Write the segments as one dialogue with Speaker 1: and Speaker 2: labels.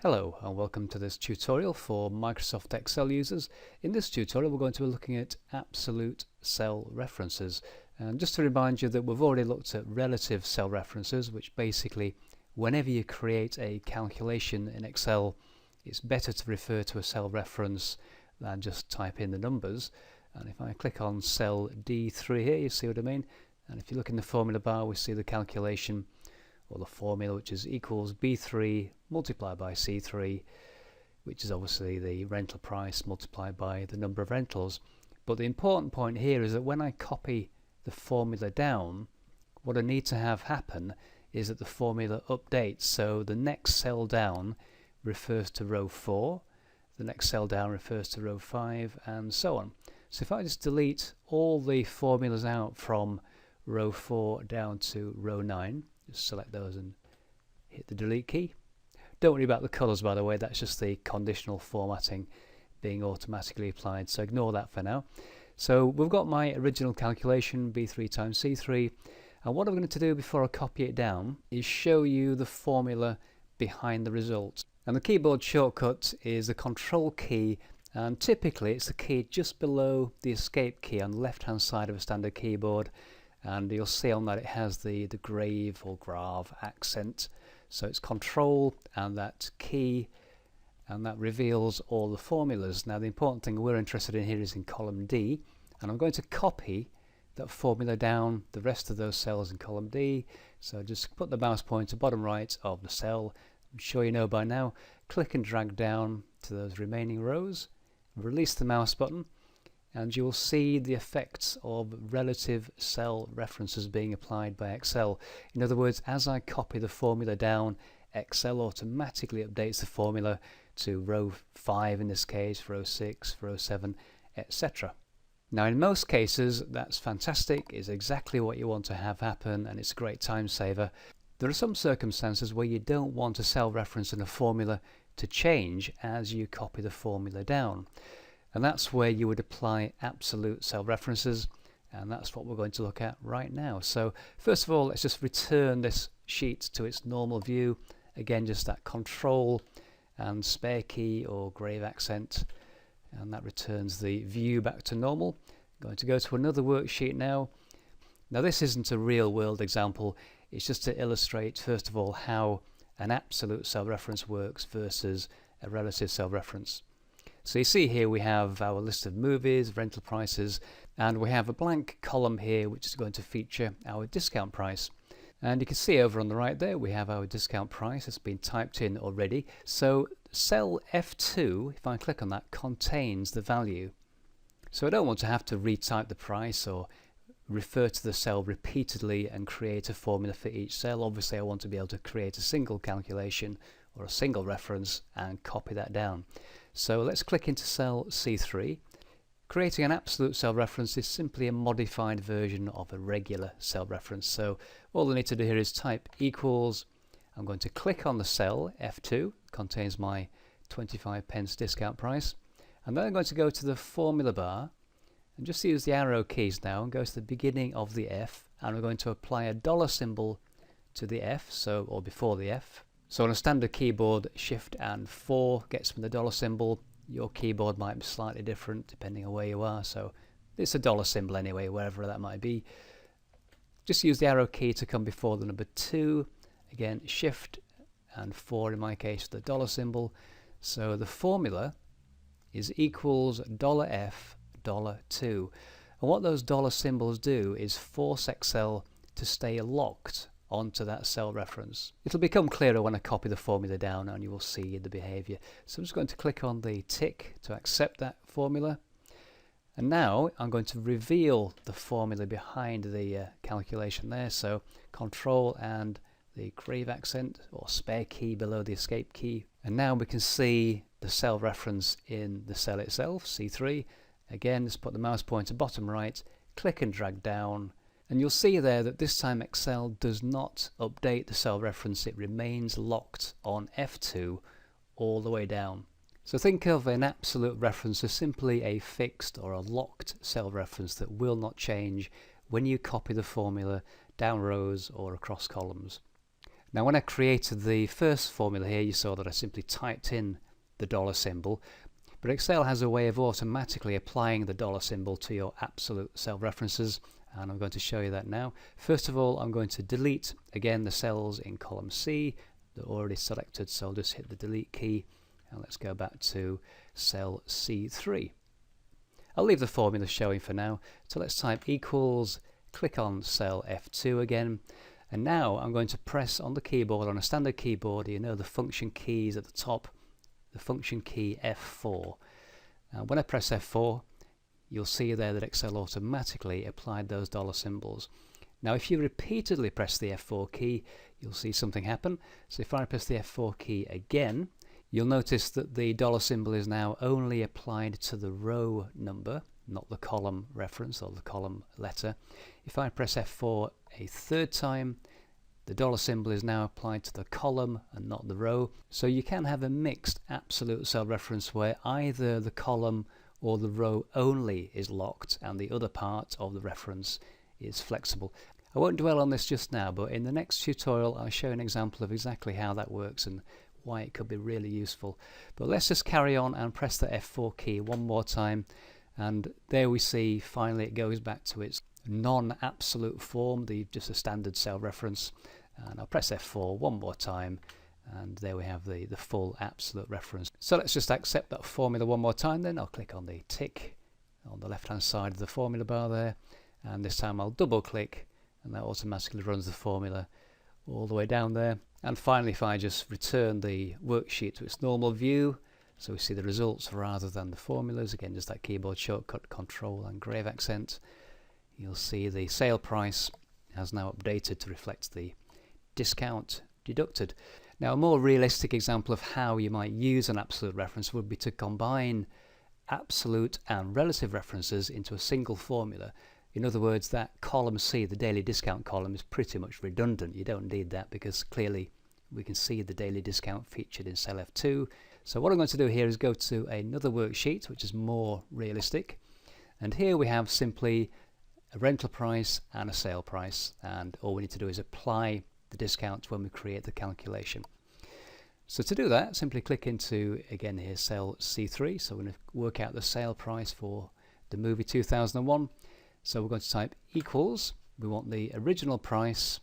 Speaker 1: Hello and welcome to this tutorial for Microsoft Excel users. In this tutorial we're going to be looking at absolute cell references, and just to remind you that we've already looked at relative cell references, which basically whenever you create a calculation in Excel it's better to refer to a cell reference than just type in the numbers. And if I click on cell D3 here, you see what I mean, and if you look in the formula bar we see the calculation or the formula, which is equals B3 multiplied by C3, which is obviously the rental price multiplied by the number of rentals. But the important point here is that when I copy the formula down, what I need to have happen is that the formula updates. So the next cell down refers to row 4, the next cell down refers to row 5, and so on. So if I just delete all the formulas out from row 4 down to row 9, just select those and hit the delete key. Don't worry about the colours, by the way, that's just the conditional formatting being automatically applied, so ignore that for now. So we've got my original calculation, B3 times C3, and what I'm going to do before I copy it down is show you the formula behind the result. And the keyboard shortcut is the Control key, and typically it's the key just below the Escape key on the left hand side of a standard keyboard. And you'll see on that it has the grave or grave accent. So it's Control and that key, and that reveals all the formulas. Now the important thing we're interested in here is in column D, and I'm going to copy that formula down the rest of those cells in column D. So just put the mouse pointer bottom right of the cell. I'm sure you know by now. Click and drag down to those remaining rows. Release the mouse button, and you will see the effects of relative cell references being applied by Excel. In other words, as I copy the formula down, Excel automatically updates the formula to row 5 in this case, row 6, row 7, etc. Now in most cases that's fantastic, it's exactly what you want to have happen, and it's a great time saver. There are some circumstances where you don't want a cell reference in a formula to change as you copy the formula down. And that's where you would apply absolute cell references, and that's what we're going to look at right now. So first of all, let's just return this sheet to its normal view. Again, just that Control and spare key or grave accent, and that returns the view back to normal. I'm going to go to another worksheet now. Now this isn't a real world example, it's just to illustrate first of all how an absolute cell reference works versus a relative cell reference. So you see here we have our list of movies, rental prices, and we have a blank column here which is going to feature our discount price. And you can see over on the right there we have our discount price. It's been typed in already. So cell F2, if I click on that, contains the value. So I don't want to have to retype the price or refer to the cell repeatedly and create a formula for each cell. Obviously I want to be able to create a single calculation or a single reference and copy that down. So let's click into cell C3. Creating an absolute cell reference is simply a modified version of a regular cell reference. So all I need to do here is type equals. I'm going to click on the cell F2, contains my 25 pence discount price, and then I'm going to go to the formula bar and just use the arrow keys now and go to the beginning of the F, and we're going to apply a dollar symbol to the F, so or before the F. So on a standard keyboard, Shift and 4 gets me the dollar symbol. Your keyboard might be slightly different depending on where you are, so it's a dollar symbol anyway, wherever that might be. Just use the arrow key to come before the number 2. Again, Shift and 4 in my case, the dollar symbol. So the formula is equals $F $2. And what those dollar symbols do is force Excel to stay locked onto that cell reference. It'll become clearer when I copy the formula down and you will see the behavior. So I'm just going to click on the tick to accept that formula, and now I'm going to reveal the formula behind the calculation there. So Control and the grave accent or spare key below the escape key, and now we can see the cell reference in the cell itself, C3. Again, just put the mouse pointer bottom right, click and drag down, and you'll see there that this time Excel does not update the cell reference, it remains locked on F2 all the way down. So think of an absolute reference as simply a fixed or a locked cell reference that will not change when you copy the formula down rows or across columns. Now when I created the first formula here, you saw that I simply typed in the dollar symbol, but Excel has a way of automatically applying the dollar symbol to your absolute cell references, and I'm going to show you that now. First of all, I'm going to delete again the cells in column C. They're already selected, so I'll just hit the delete key, and let's go back to cell C3. I'll leave the formula showing for now, so let's type equals, click on cell F2 again, and now I'm going to press on the keyboard, on a standard keyboard, you know the function keys at the top, the function key F4. Now when I press F4, you'll see there that Excel automatically applied those dollar symbols. Now if you repeatedly press the F4 key, you'll see something happen. So if I press the F4 key again, you'll notice that the dollar symbol is now only applied to the row number, not the column reference or the column letter. If I press F4 a third time, the dollar symbol is now applied to the column and not the row. So you can have a mixed absolute cell reference where either the column or the row only is locked and the other part of the reference is flexible. I won't dwell on this just now, but in the next tutorial I'll show an example of exactly how that works and why it could be really useful. But let's just carry on and press the F4 key one more time, and there we see finally it goes back to its non-absolute form, just a standard cell reference. And I'll press F4 one more time, and there we have the full absolute reference. So let's just accept that formula one more time then. I'll click on the tick on the left hand side of the formula bar there, and this time I'll double click, and that automatically runs the formula all the way down there. And finally, if I just return the worksheet to its normal view, so we see the results rather than the formulas, again just that keyboard shortcut Control and grave accent, you'll see the sale price has now updated to reflect the discount deducted. Now a more realistic example of how you might use an absolute reference would be to combine absolute and relative references into a single formula. In other words, that column C, the daily discount column, is pretty much redundant. You don't need that because clearly we can see the daily discount featured in cell F2. So what I'm going to do here is go to another worksheet which is more realistic, and here we have simply a rental price and a sale price, and all we need to do is apply the discounts when we create the calculation. So to do that, simply click into, again here, cell C3. So we're going to work out the sale price for the movie 2001. So we're going to type equals, we want the original price,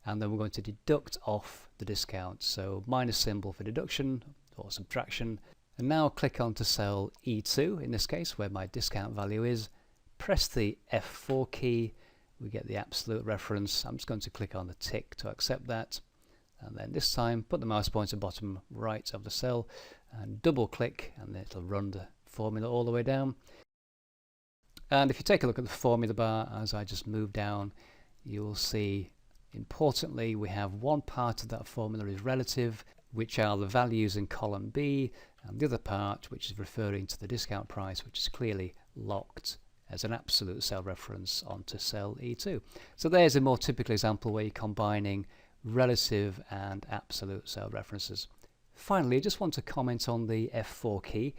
Speaker 1: and then we're going to deduct off the discount. So minus symbol for deduction or subtraction. And now click on to cell E2, in this case, where my discount value is. Press the F4 key, we get the absolute reference. I'm just going to click on the tick to accept that, and then this time put the mouse pointer bottom right of the cell and double click, and it'll run the formula all the way down. And if you take a look at the formula bar as I just move down, you will see importantly we have one part of that formula is relative, which are the values in column B, and the other part which is referring to the discount price, which is clearly locked as an absolute cell reference onto cell E2. So there's a more typical example where you're combining relative and absolute cell references. Finally, I just want to comment on the F4 key.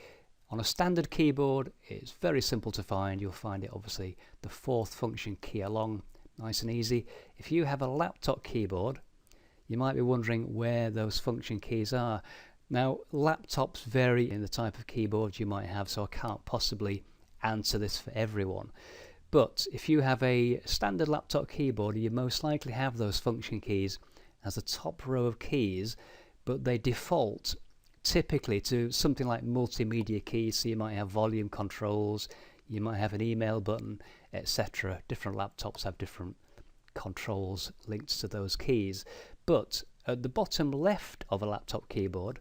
Speaker 1: On a standard keyboard, it's very simple to find. You'll find it obviously the fourth function key along, nice and easy. If you have a laptop keyboard, you might be wondering where those function keys are. Now, laptops vary in the type of keyboard you might have, so I can't possibly answer this for everyone. But if you have a standard laptop keyboard, you most likely have those function keys as the top row of keys, but they default typically to something like multimedia keys. So you might have volume controls, you might have an email button, etc. Different laptops have different controls linked to those keys. But at the bottom left of a laptop keyboard,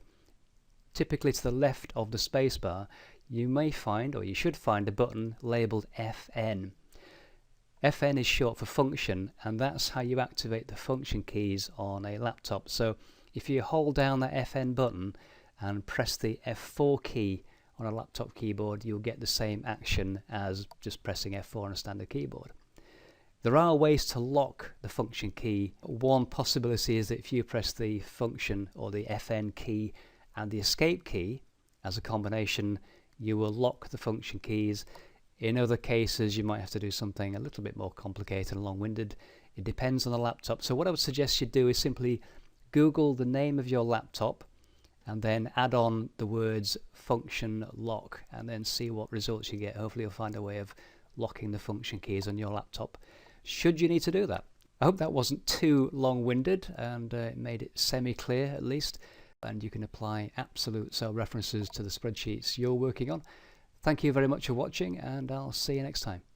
Speaker 1: typically to the left of the spacebar, you may find, or you should find, a button labelled FN. FN is short for function, and that's how you activate the function keys on a laptop. So if you hold down that FN button and press the F4 key on a laptop keyboard, you'll get the same action as just pressing F4 on a standard keyboard. There are ways to lock the function key. One possibility is that if you press the function or the FN key and the escape key as a combination, you will lock the function keys. In other cases, you might have to do something a little bit more complicated and long-winded. It depends on the laptop. So what I would suggest you do is simply Google the name of your laptop and then add on the words function lock and then see what results you get. Hopefully you'll find a way of locking the function keys on your laptop should you need to do that. I hope that wasn't too long-winded and it made it semi-clear at least, and you can apply absolute cell references to the spreadsheets you're working on. Thank you very much for watching, and I'll see you next time.